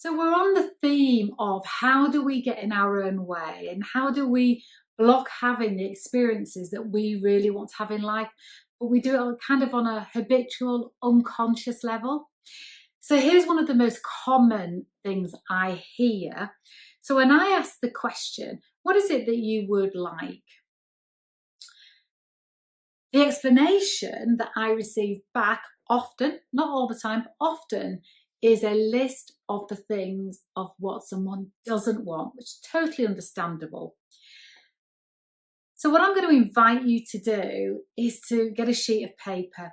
So we're on the theme of how do we get in our own way and how do we block having the experiences that we really want to have in life, but we do it kind of on a habitual, unconscious level. So here's one of the most common things I hear. So when I ask the question, what is it that you would like? The explanation that I receive back often, not all the time, but often, is a list of the things of what someone doesn't want, which is totally understandable. So what I'm going to invite you to do is to get a sheet of paper,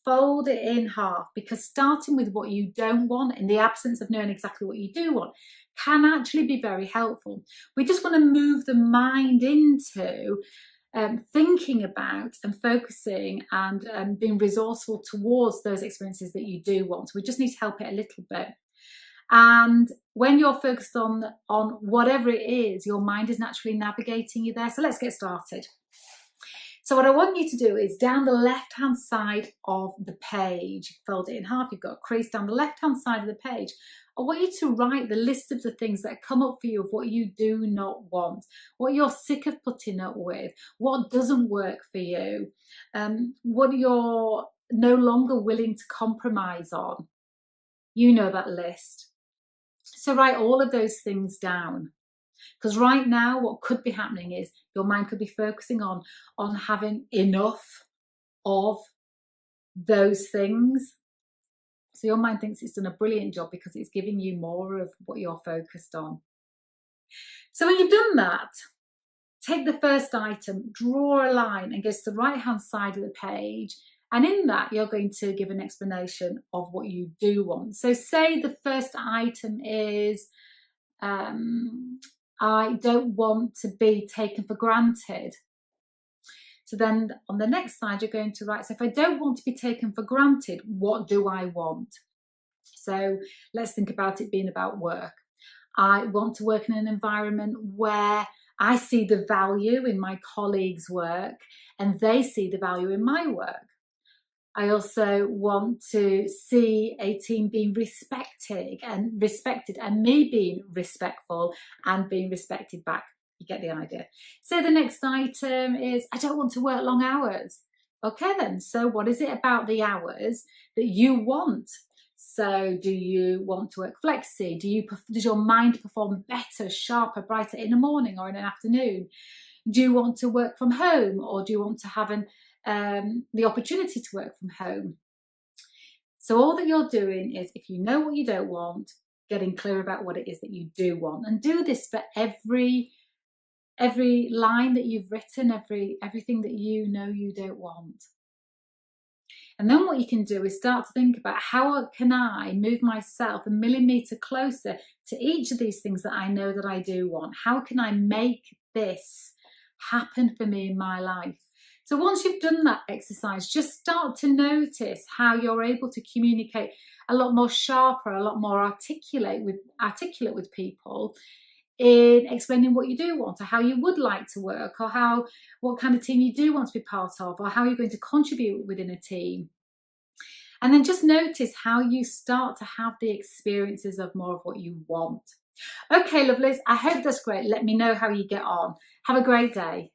fold it in half, because starting with what you don't want in the absence of knowing exactly what you do want can actually be very helpful. We just want to move the mind into thinking about and focusing and being resourceful towards those experiences that you do want. So we just need to help it a little bit. And when you're focused on whatever it is, your mind is naturally navigating you there. So let's get started. So what I want you to do is down the left-hand side of the page, fold it in half, you've got a crease down the left-hand side of the page. I want you to write the list of the things that come up for you of what you do not want, what you're sick of putting up with, what doesn't work for you, what you're no longer willing to compromise on. You know that list. So write all of those things down. Because right now what could be happening is your mind could be focusing on having enough of those things. So your mind thinks it's done a brilliant job because it's giving you more of what you're focused on. So when you've done that, take the first item, draw a line and go to the right-hand side of the page. And in that, you're going to give an explanation of what you do want. So say the first item is, I don't want to be taken for granted. So then on the next side, you're going to write, so if I don't want to be taken for granted, what do I want? So let's think about it being about work. I want to work in an environment where I see the value in my colleagues' work and they see the value in my work. I also want to see a team being respected and me being respectful and being respected back. You get the idea. So the next item is, I don't want to work long hours. Okay then, so what is it about the hours that you want? So do you want to work flexi? Does your mind perform better, sharper, brighter in the morning or in an afternoon? Do you want to work from home, or do you want to have the opportunity to work from home? So all that you're doing is, if you know what you don't want, getting clear about what it is that you do want, and do this for every line that you've written, everything that you know you don't want. And then what you can do is start to think about, how can I move myself a millimetre closer to each of these things that I know that I do want? How can I make this happen for me in my life? So once you've done that exercise, just start to notice how you're able to communicate a lot more sharper, a lot more articulate with people in explaining what you do want, or how you would like to work, or what kind of team you do want to be part of, or how you're going to contribute within a team. And then just notice how you start to have the experiences of more of what you want. Okay, lovelies, I hope that's great. Let me know how you get on. Have a great day.